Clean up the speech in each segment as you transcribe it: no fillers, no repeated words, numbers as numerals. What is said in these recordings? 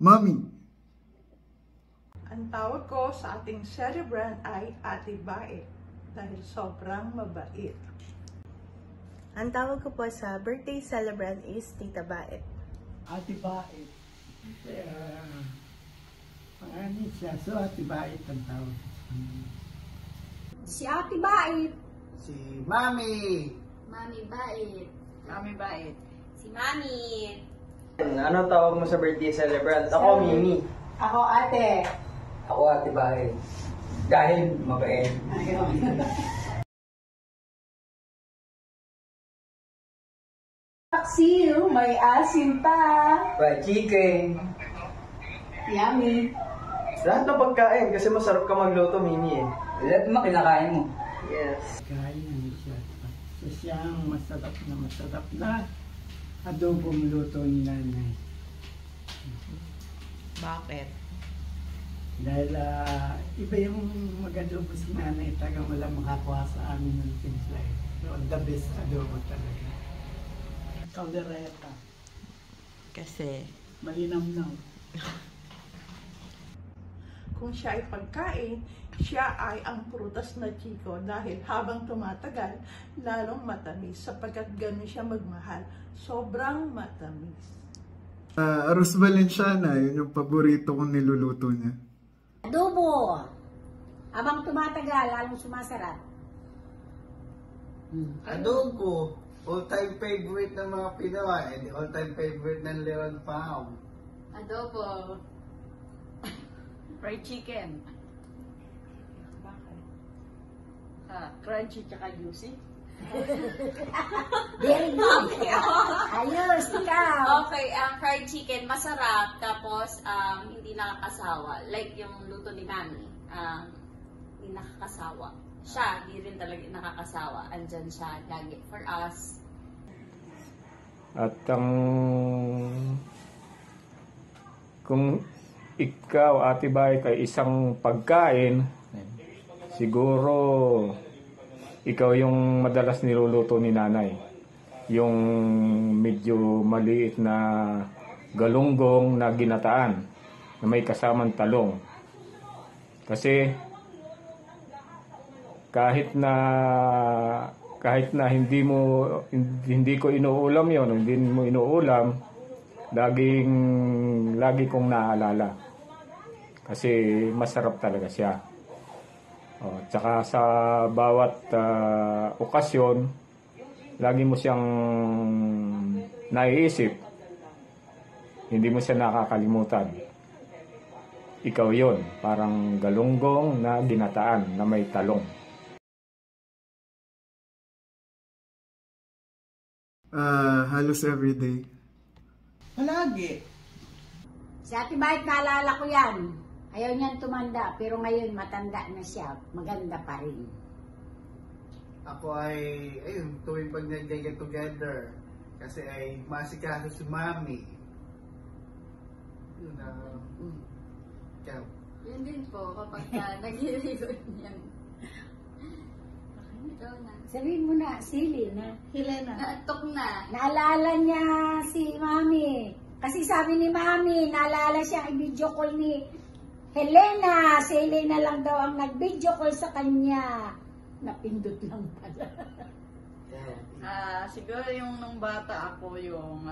Mami. Ang tawag ko sa ating celebrant ay Ate Bait dahil sobrang mabait. Ang tawag ko po sa birthday celebrant is Tita Bait. Ate Bait. Pangalan siya. So, Ate Bait ang tawag. Si Ate Bait. Si Mami. Mami Bait. Mami Bait. Si Mami. Anong tawag mo sa birthday celebrant? Ako, Mimi. Ako Ate. Ako, Ate Bahay. Dahil mabait. Paksiw, may asin pa. Fried chicken. Yummy. Lahat ng pagkain kasi masarap ka magluto, Mimi eh. Lahat naman kinakain mo. Yes. Kain ano siya. So, siyang masarap na adobong luto ni nanay. Bakit? Dahil iba yung mag-adobo si nanay, tagang wala makakuha sa amin ng timpla eh. So, the best adobo talaga. Caldereta. Kasi Malinamnaw. kung siya ay pagkain, siya ay ang prutas na chiko dahil habang tumatagal, lalong matamis sapagkat ganun siya magmahal. Sobrang matamis. Arroz Valenciana, yun yung paborito kong niluluto niya. Adobo. Habang tumatagal, lalong sumasarap. Adobo, all-time favorite ng mga Pinoy, and all-time favorite ng Leon Pao. Adobo. Fried chicken. Crunchy tsaka juicy. Very good. Ayos, ikaw. Okay, ang fried chicken, masarap, tapos hindi nakakasawa. Like yung luto ni Mami, hindi nakakasawa. Siya, hindi rin talaga nakakasawa. Andyan siya lagi for us. At kung ikaw, Ate Bay, kay isang pagkain, siguro ikaw yung madalas niluluto ni nanay. Yung medyo maliit na galunggong na ginataan na may kasamang talong. Kasi kahit na hindi ko inuulam yon, hindi mo inuulam, lagi kong naalala. Kasi masarap talaga siya. Tsaka sa bawat okasyon, lagi mo siyang naiisip. Hindi mo siya nakakalimutan. Ikaw yon, parang galunggong na ginataan na may talong. Halos everyday. Palagi. Si Ate Bait, naalala ko yan. Ayaw niyan tumanda, pero ngayon matanda na siya. Maganda pa rin. Ako ay, ayun, tuwing pag nag-get together, kasi ay masikaso si Mami. Yun na, ikaw. Yun din po, kapag nag-iikot niyan. Ikaw na. Sabihin mo na, sili na. Helena. Naatok na. Naalala niya si Mami. Kasi sabi ni Mami, naalala siya i-video call ni Helena. Si Helena lang daw ang nag-video call sa kanya. Napindot lang pala. Siguro yung nung bata ako, yung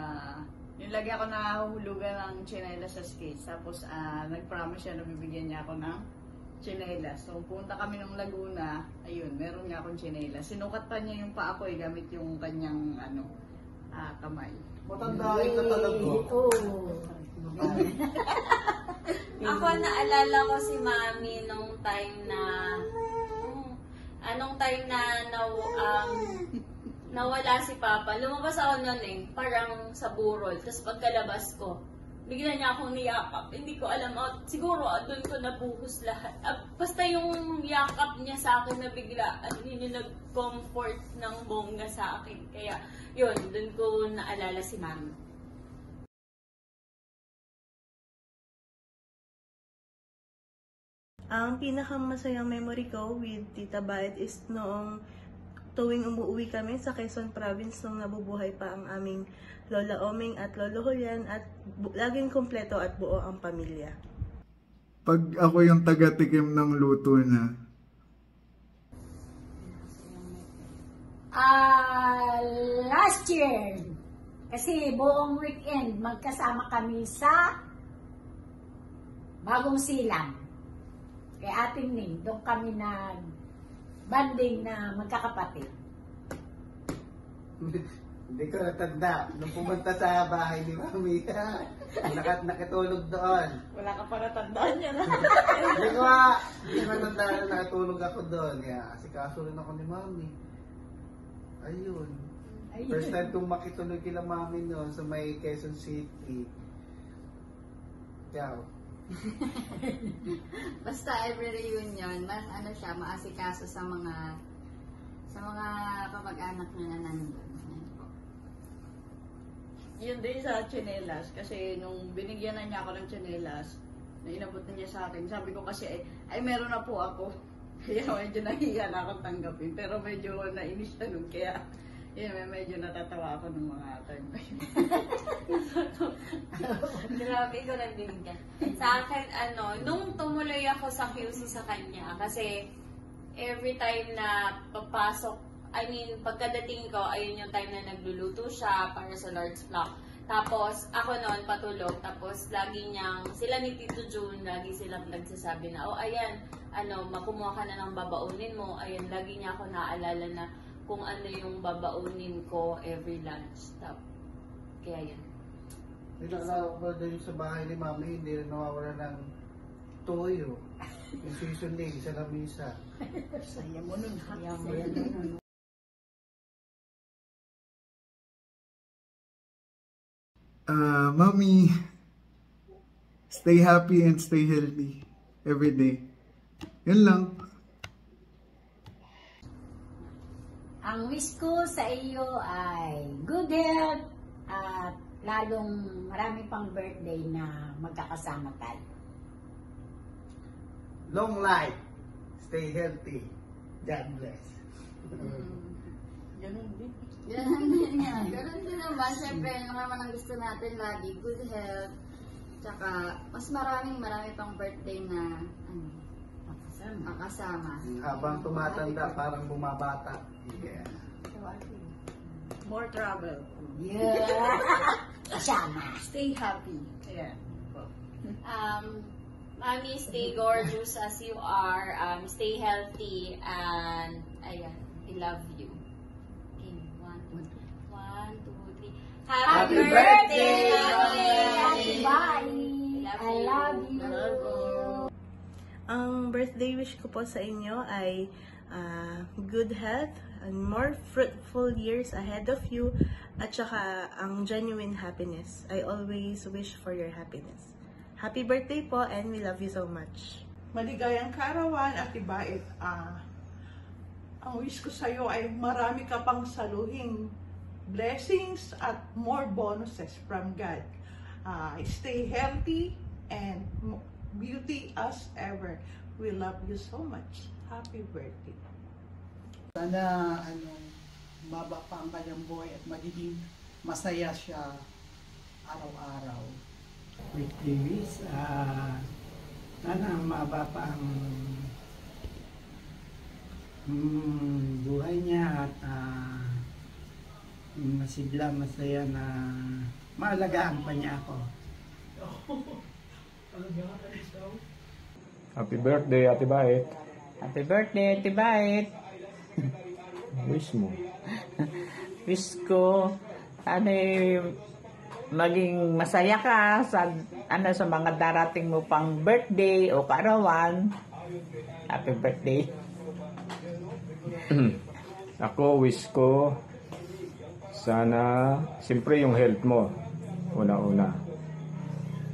lagi ako nahuhulugan ng tsinelas sa skates. Tapos nag-promise siya na bibigyan niya ako ng tsinelas. So punta kami ng Laguna, ayun, meron niya akong tsinelas. Sinukat pa niya yung paa ko gamit yung kanyang kamay. Matanda ka talaga. Oo. Ako, naalala ko si Mami nung time na nawala si Papa. Lumabas ako nun parang sa burol. Tapos pagkalabas ko, bigla niya akong niyakap. Hindi ko alam, siguro doon ko nabuhos lahat. Basta yung yakap niya sa akin na bigla, yun yung nag-comfort ng bongga sa akin. Kaya yun, doon ko naalala si Mami. Ang pinakamasayang memory ko with Tita Bait is noong tuwing umuwi kami sa Quezon Province nung nabubuhay pa ang aming Lola Oming at Lolo Julian at laging kumpleto at buo ang pamilya. Pag ako yung taga-tikim ng luto na, last year, kasi buong weekend, magkasama kami sa Bagong Silang. Kay Ating Ning, doon kami nag-banding na magkakapatid. Hindi ko natanda. Nung pumunta sa bahay ni Mami, nakatulog doon. Wala ka pa natandaan niya na. Hindi ko natanda na nakatulog ako doon. Kasi kaso rin ako ni Mami. Ayun. First time kong makituloy kila Mami noon sa may Quezon City. Ciao. Basta every reunion, siya, maasikaso sa mga kamag-anak niya na nandun. Yun din sa tsinelas, kasi nung binigyan na niya ako ng tsinelas, na inabot na niya sa akin, sabi ko kasi, ay meron na po ako. Kaya medyo nahiya na akong tanggapin, pero medyo nainis siya nun, kaya medyo natatawa ako ng mga time na yun. Grabe ko nandun ka. Sa akin, nung tumuloy ako sa QC sa kanya, kasi every time na papasok, pagkadating ko, ayun yung time na nagluluto siya para sa Lord's Flock. Tapos, ako noon patulog. Tapos, lagi niyang, sila ni Tito June, lagi silang nagsasabi na, ayan, makumuha ka na ng babaunin mo. Ayan, lagi niya ako naalala na kung ano yung babaunin ko every lunch. Kaya yan. Nilalaw ko din sa bahay ni Mami, hindi rin nawawala ng toyo. Yung seasoning sa lamisa. Saya mo nun. Saya mo nun. Mommy, stay happy and stay healthy every day. Yun lang. Ang wish ko sa iyo ay good health at lalong marami pang birthday na magkakasama tayo. Long life. Stay healthy. God bless. Ganun din. Ganun din naman. Siyempre, naman ang gusto natin lagi, good health. Tsaka, mas marami pang birthday na makasama. Habang tumatanda, parang bumabata. Yeah. More travel. Yeah! Kasama. Stay happy. Ayan. Mommy, stay gorgeous as you are. Stay healthy. And, ayan, I love you. Okay, 1, 2, 3. Happy birthday, Mommy! Bye! I love you. Ang birthday wish ko po sa inyo ay good health and more fruitful years ahead of you at saka ang genuine happiness. I always wish for your happiness. Happy birthday po and we love you so much. Maligayang kaarawan at ibait. Ang wish ko sa iyo ay marami ka pang saluhing blessings at more bonuses from God. Stay healthy and beauty as ever. We love you so much. Happy birthday. Sana maba pa ang kanyang buhay at magiging masaya siya araw-araw. Birthday wish, sana maba pa ang buhay niya at masigla, masaya na maalagaan pa niya ako. Happy birthday, Ate Bait. Happy birthday, Ate Bait. Wish mo. Wish ko, maging masaya ka sa mga darating mo pang birthday o kaarawan. Happy birthday. Ako, wish ko, sana, siyempre yung health mo, una-una.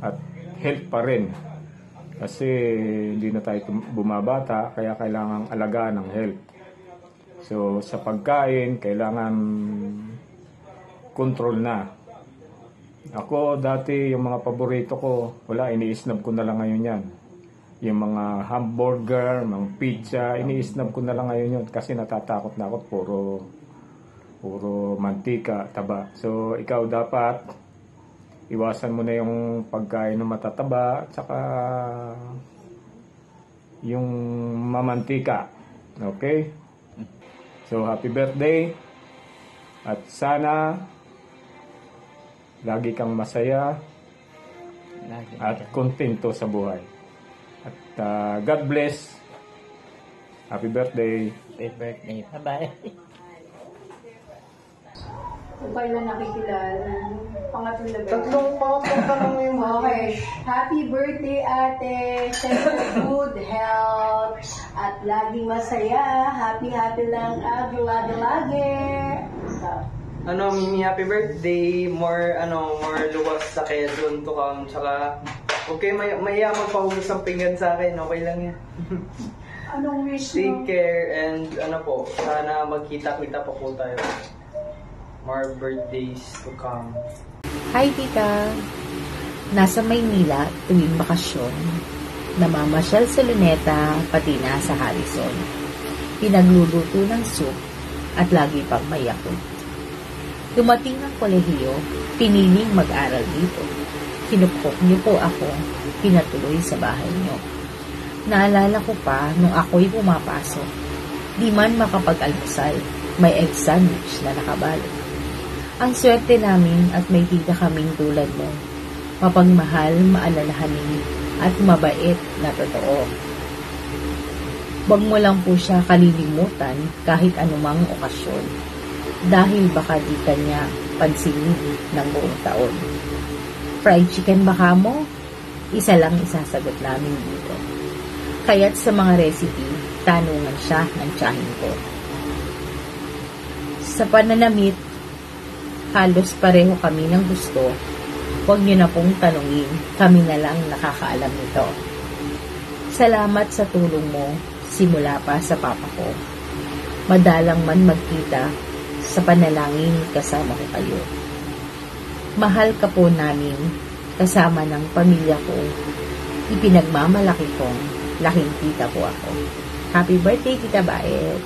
At health pa rin. Kasi hindi na tayo bumabata, kaya kailangan alagaan ng health. So, sa pagkain, kailangan control na. Ako, dati, yung mga paborito ko, wala, ini-snub ko na lang ngayon yan. yung mga hamburger, mga pizza, ini-snub ko na lang ngayon yun kasi natatakot na ako, puro mantika, taba. So, ikaw dapat iwasan mo na yung pagkain ng matataba at saka yung mamantika. Okay? So, happy birthday at sana lagi kang masaya at kontento sa buhay. At God bless. Happy birthday. Happy birthday. Bye-bye. Kung kailan nakikilala. Pangatlong labi. Tatlong tanong yung Okay. Happy birthday, ate. Siyempre, good health. At laging masaya. Happy lang. Lagi. Mimi, happy birthday. More luwas sa Quezon to come. Tsaka, okay, maya magpahugas ang pinggan sa akin. Okay lang yan. Anong wish mo? Take care and sana magkita-kita pa po tayo. More birthdays to come. Hi, tita. Nasa Maynila tuwing bakasyon. Namamasyal sa Luneta, pati na sa Harrison. Pinagluluto ng soup at lagi pang may Yakult. Dumating ng kolehiyo, piniling mag-aral dito. Kinupkok niyo po ako, pinatuloy sa bahay niyo. Naalala ko pa nung ako'y pumapasok. Di man makapag-almusal, may egg sandwich na nakabalot. Ang swerte namin at may tita kaming tulad mo. Mapagmahal, maalalahanin, at mabait na totoo. Huwag mo lang po siya kalilimutan kahit anumang okasyon. Dahil baka di kanya pansinin ng buong taon. Fried chicken baka mo? Isa lang isasagot namin dito. Kaya't sa mga recipe, tanungan siya ng tiyahin ko. Sa pananamit, halos pareho kami ng gusto. Huwag niyo na pong tanungin, kami na lang nakakaalam nito. Salamat sa tulong mo, simula pa sa papa ko. Madalang man magkita, sa panalangin kasama ko kayo. Mahal ka po namin, kasama ng pamilya ko. Ipinagmamalaki kong laking tita po ako. Happy birthday, Tita Baet!